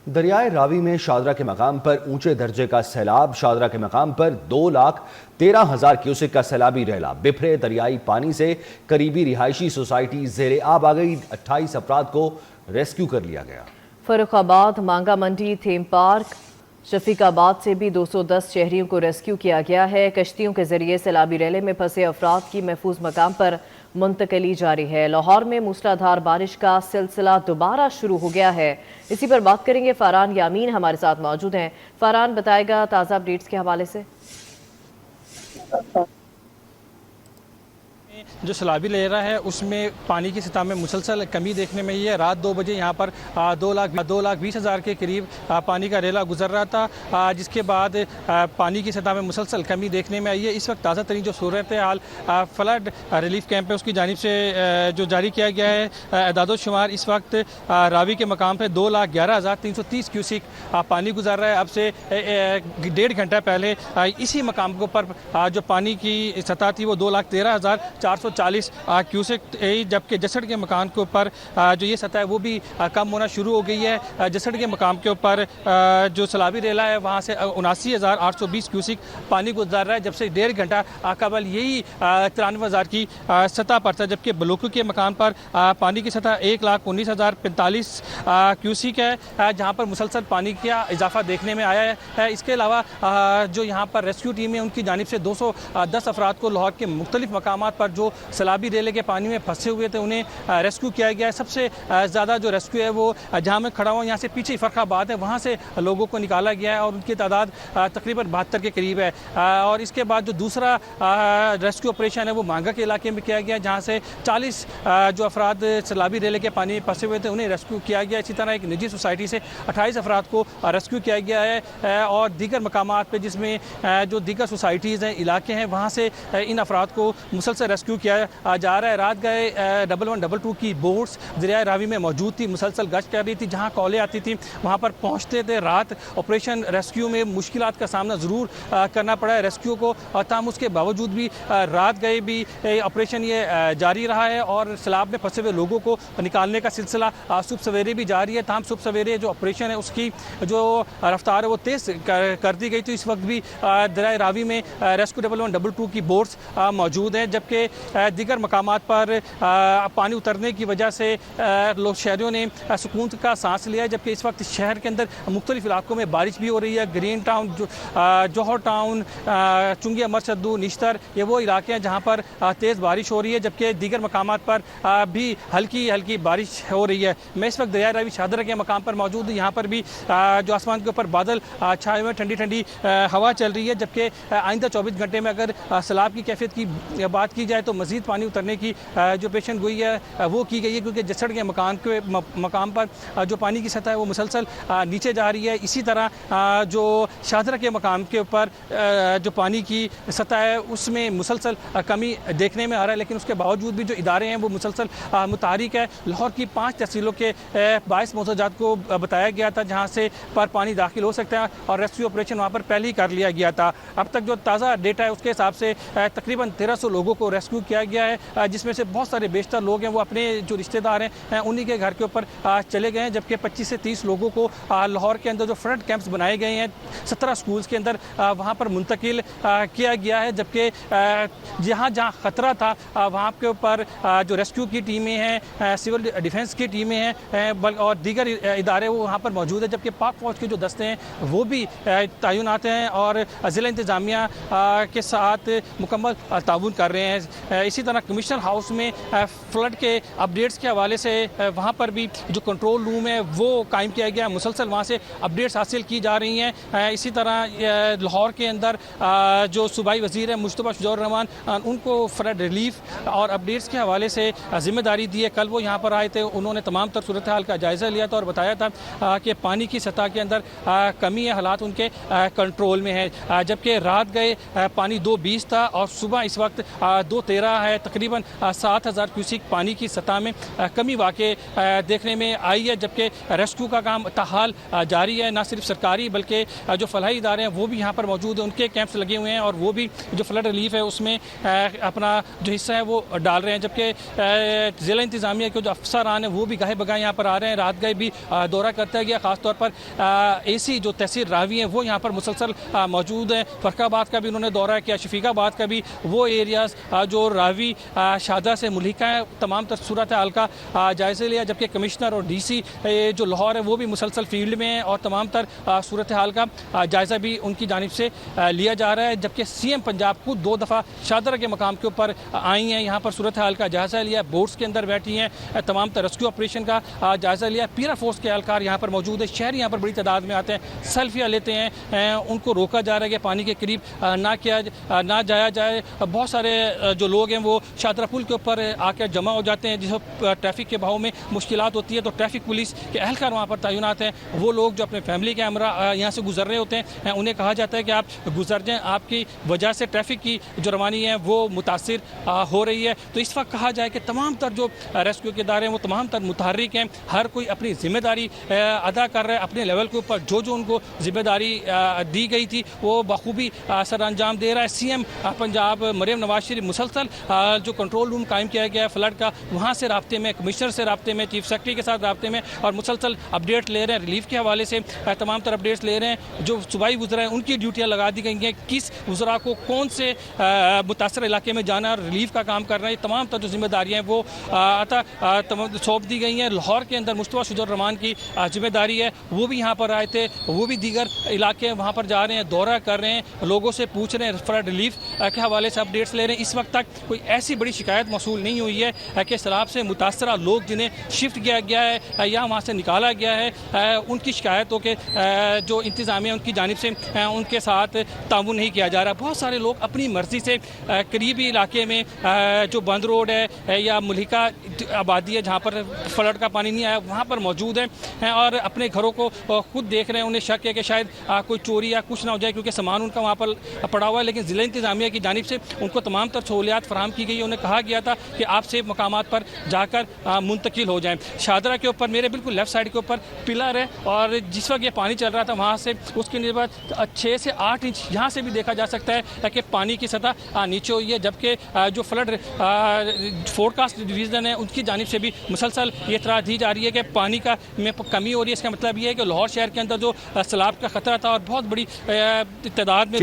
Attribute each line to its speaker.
Speaker 1: दरियाए रावी में शादरा के मकाम पर ऊंचे दर्जे का सैलाब। शादरा के मकाम पर 2,13,000 क्यूसेक का सैलाबी रैला। बिफरे दरियाई पानी से करीबी रिहायशी सोसाइटी जेरे आब आ गई। 28 अफराद को रेस्क्यू कर लिया गया।
Speaker 2: फर्रुखाबाद, मांगा मंडी, थीम पार्क, शफीकाबाद से भी 210 शहरियों को रेस्क्यू किया गया है। कश्तियों के जरिए सैलाबी रैले में फंसे अफराद की महफूज मकाम पर मुंतकली जारी है। लाहौर में मूसलाधार बारिश का सिलसिला दोबारा शुरू हो गया है। इसी पर बात करेंगे। फरहान यामीन हमारे साथ मौजूद हैं। फरहान बताएगा ताज़ा अपडेट्स के हवाले से।
Speaker 3: जो सैलाबी लहरा है उसमें पानी की सतह में मुसलसल कमी देखने में आई है। रात 2 बजे यहाँ पर 2,20,000 के करीब पानी का रेला गुजर रहा था, जिसके बाद पानी की सतह में मुसलसल कमी देखने में आई है। इस वक्त ताज़ा तरीन जो सूरत हाल फ्लड रिलीफ कैंप है उसकी जानिब से जो जारी किया गया है अदादो शुमार, इस वक्त रावी के मकाम पर 2,11,330 क्यूसिक पानी गुजर रहा है। अब से 1.5 घंटा पहले इसी मकाम के ऊपर जो पानी की सतह थी वो 2,13,440 क्यूसेक, जबकि जसड़ के मकान के ऊपर जो ये सतह है वो भी कम होना शुरू हो गई है। जसड़ के मकाम के ऊपर जो सैलाबी रेला है वहाँ से 79,820 क्यूसेक पानी गुजर रहा है, जब से 1.5 घंटा कबल यही 93,000 की सतह पर था। जबकि बलूकू के मकान पर पानी की सतह 1,19,045 क्यूसेक है, जहाँ पर मुसलसल पानी का इजाफा देखने में आया है। इसके अलावा जो यहाँ पर रेस्क्यू टीम है उनकी जानिब से 210 अफराद को लाहौर के मुख्तलिफ मकामात पर जो सैलाबी रेले के पानी में फंसे हुए थे उन्हें रेस्क्यू किया गया है। सबसे ज़्यादा जो रेस्क्यू है वो जहाँ मैं खड़ा हूँ यहाँ से पीछे फर्रुखाबाद है, वहाँ से लोगों को निकाला गया है और उनकी तादाद तकरीबन 72 के करीब है। और इसके बाद जो दूसरा रेस्क्यू ऑपरेशन है वो मांगा के इलाके में किया गया, जहाँ से 40 जो अफराद सैलाबी रेले के पानी में फंसे हुए थे उन्हें रेस्क्यू किया गया। इसी तरह एक निजी सोसाइटी से 28 अफराद को रेस्क्यू किया गया है और दीगर मकामात पर जिसमें जो दीगर सोसाइटीज़ हैं, इलाके हैं, वहाँ से इन अफराद को मुसलसल रेस्क्यू किया जा रहा है। रात गए 1122 की बोट्स दरियाए रावी में मौजूद थी, मुसलसल गश्त कर रही थी। जहाँ कॉलें आती थी वहाँ पर पहुँचते थे। रात ऑपरेशन रेस्क्यू में मुश्किलात का सामना ज़रूर करना पड़ा है रेस्क्यू को, ताहम उसके बावजूद भी रात गए भी ऑपरेशन ये जारी रहा है और सैलाब में फंसे हुए लोगों को निकालने का सिलसिला सुबह सवेरे भी जारी है। ताहम सुबह सवेरे जो ऑपरेशन है उसकी जो रफ्तार है वो तेज़ कर दी गई। तो इस वक्त भी दरियाए रावी में रेस्क्यू 1122 की बोट्स मौजूद हैं, जबकि दीगर मकामात पर पानी उतरने की वजह से लोग शहरियों ने सुकून का सांस लिया है। जबकि इस वक्त शहर के अंदर मुख्तलिफ इलाकों में बारिश भी हो रही है। ग्रीन टाउन, जौहर टाउन, चुंगी मरसदू, निश्तर, ये वो इलाके हैं जहाँ पर तेज़ बारिश हो रही है, जबकि दीगर मकामात पर भी हल्की हल्की बारिश हो रही है। मैं इस वक्त दरियाए रावी शादरा के मकाम पर मौजूद हूँ। यहाँ पर भी जो आसमान के ऊपर बादल छाए हुए, ठंडी ठंडी हवा चल रही है, जबकि आइंदा 24 घंटे में अगर सैलाब की कैफियत की बात की जाए तो मज़ीद पानी उतरने की जो पेशन गोई है वो की गई है, क्योंकि जसड़ के मकाम पर जो पानी की सतह है वो मुसलसल नीचे जा रही है। इसी तरह जो शादरा के मकाम के ऊपर जो पानी की सतह है उसमें मुसलसल कमी देखने में आ रहा है, लेकिन उसके बावजूद भी जो इदारे हैं वो मुसलसल मुतारिक है। लाहौर की 5 तहसीलों के 22 मौजूदात को बताया गया था जहाँ से पर पानी दाखिल हो सकता है और रेस्क्यू ऑपरेशन वहाँ पर पहले ही कर लिया गया था। अब तक जो ताज़ा डेटा है उसके हिसाब से तकरीबन 1300 लोगों को रेस्क्यू किया गया है, जिसमें से बहुत सारे बेशतर लोग हैं वो अपने जो रिश्तेदार हैं उन्हीं के घर के ऊपर चले गए हैं। जबकि 25 से 30 लोगों को लाहौर के अंदर जो फ्लड कैंप्स बनाए गए हैं 17 स्कूल्स के अंदर वहाँ पर मुंतकिल किया गया है। जबकि जहाँ जहाँ ख़तरा था वहाँ के ऊपर जो रेस्क्यू की टीमें हैं, सिविल डिफेंस की टीमें हैं और दीगर इदारे वो वहाँ पर मौजूद है। जबकि पाक फ़ौज के जो दस्ते हैं वो भी तैनात हैं और ज़िला इंतज़ामिया के साथ मुकम्मल ताउन कर रहे हैं। इसी तरह कमिश्नर हाउस में फ्लड के अपडेट्स के हवाले से वहाँ पर भी जो कंट्रोल रूम है वो कायम किया गया है, मुसलसल वहाँ से अपडेट्स हासिल की जा रही हैं। इसी तरह लाहौर के अंदर जो सूबाई वज़ीर है मुश्तबा शुजौर रहमान, उनको फ्लड रिलीफ और अपडेट्स के हवाले से ज़िम्मेदारी दी है। कल वो यहाँ पर आए थे, उन्होंने तमाम तर सूरत हाल का जायज़ा लिया था और बताया था कि पानी की सतह के अंदर कमी है, हालात उनके कंट्रोल में है। जबकि रात गए पानी 2.20 था और सुबह इस वक्त 213 है। तकरीबन 7000 क्यूसिक पानी की सतह में कमी वाक़ई देखने में आई है, जबकि रेस्क्यू का काम ताहाल जारी है। ना सिर्फ सरकारी बल्कि जो फलाही इदारे हैं वो भी यहाँ पर मौजूद हैं, उनके कैंप्स लगे हुए हैं और वो भी जो फ्लड रिलीफ है उसमें अपना जो हिस्सा है वो डाल रहे हैं। जबकि ज़िला इंतज़ामिया के जो अफसरान हैं वो भी गाहे बगाहे यहाँ पर आ रहे हैं। रात गए भी दौरा करता गया, ख़ासतौर पर AC जो तहसील रावी हैं वो यहाँ पर मुसलसल मौजूद हैं। फ़र्रुखाबाद का भी उन्होंने दौरा किया, शफीकाबाद का भी, वो एरियाज़ जो रावी शादा से मुल्हिका है, तमाम तर सूरत हाल का जायज़ा लिया। जबकि कमिश्नर और DC जो लाहौर है वो भी मुसलसल फील्ड में है और तमाम तर सूरत हाल का जायज़ा भी उनकी जानिब से लिया जा रहा है। जबकि CM पंजाब को 2 दफ़ा शाहदरा के मकाम के ऊपर आई हैं, यहाँ पर सूरत हाल का जायज़ा लिया, बोट्स के अंदर बैठी हैं, तमाम तर रेस्क्यू ऑपरेशन का जायज़ा लिया। पीरा फोर्स के एहलकार यहाँ पर मौजूद है, शहरी यहाँ पर बड़ी तादाद में आते हैं, सेल्फियाँ लेते हैं, उनको रोका जा रहा है कि पानी के करीब ना जाया जाए। बहुत सारे जो लोग हैं वो शाहदरा पुल के ऊपर आकर जमा हो जाते हैं, जिस ट्रैफिक के बहाव में मुश्किलात होती है तो ट्रैफिक पुलिस के एहलकार वहाँ पर तैनात हैं। वो लोग जो अपने फैमिली के हमरा यहाँ से गुजर रहे होते हैं उन्हें कहा जाता है कि आप गुजर जाएँ, आपकी वजह से ट्रैफिक की जो रवानी है वो मुतासिर हो रही है। तो इस वक्त कहा जाए कि तमाम तर जो रेस्क्यू के इदारे हैं वो तमाम तर मुतहर्रिक हैं, हर कोई अपनी ज़िम्मेदारी अदा कर रहा है। अपने लेवल के ऊपर जो उनको ज़िम्मेदारी दी गई थी वो बखूबी सर अंजाम दे रहा है। CM पंजाब मरियम नवाज शरीफ मुसलसल जो कंट्रोल रूम कायम किया गया है फ्लड का, वहाँ से राब्ते में, कमिश्नर से राब्ते में, चीफ सेक्रेटरी के साथ राब्ते में और मुसलसल अपडेट ले रहे हैं। रिलीफ के हवाले से तमाम तर अपडेट्स ले रहे हैं। जो सूबाई वज़रा हैं उनकी ड्यूटियाँ लगा दी गई हैं, किस वज़रा को कौन से मुतासर इलाके में जाना है, रिलीफ का काम करना है, तमाम तर जो जिम्मेदारियाँ हैं वो सौंप दी गई हैं। लाहौर के अंदर मुस्तफ़ा शुजर रहमान की जिम्मेदारी है, वो भी यहाँ पर आए थे, वो भी दीगर इलाके वहाँ पर जा रहे हैं, दौरा कर रहे हैं, लोगों से पूछ रहे हैं, फ्लड रिलीफ के हवाले से अपडेट्स ले रहे हैं। इस वक्त तक कोई ऐसी बड़ी शिकायत मौसूल नहीं हुई है कि सैलाब से मुतासरा लोग जिन्हें शिफ्ट किया गया है या वहाँ से निकाला गया है उनकी शिकायतों के जो इंतज़ामिया उनकी जानिब से उनके साथ ताउन नहीं किया जा रहा। बहुत सारे लोग अपनी मर्ज़ी से करीबी इलाके में जो बंद रोड है या मुल्हिका आबादी है जहाँ पर फ्लड का पानी नहीं आया वहाँ पर मौजूद हैं और अपने घरों को खुद देख रहे हैं। उन्हें शक है कि शायद कोई चोरी या कुछ ना हो जाए, क्योंकि सामान उनका वहाँ पर पड़ा हुआ है। लेकिन ज़िला इंतज़ामिया की जानिब से उनको तमाम तर सहूलियात फराहम की गई है। उन्हें कहा गया था कि आप सेफ मकामात पर जाकर मुंतकिल हो जाएँ। शाहदरा के ऊपर मेरे बिल्कुल लेफ़्ट साइड के ऊपर पिलर है और जिस वक्त ये पानी चल रहा था वहाँ से उसके निर्भर 6 से 8 इंच यहाँ से भी देखा जा सकता है कि पानी की सतह नीचे हुई है। जबकि जो फ्लड फोरकास्ट डिवीज़न है उनकी जानिब से भी मुसलसल ये इत्तला दी जा रही है कि पानी का में कमी हो रही है। इसका मतलब ये है कि लाहौर शहर के अंदर जो सैलाब का खतरा था और बहुत बड़ी तादाद में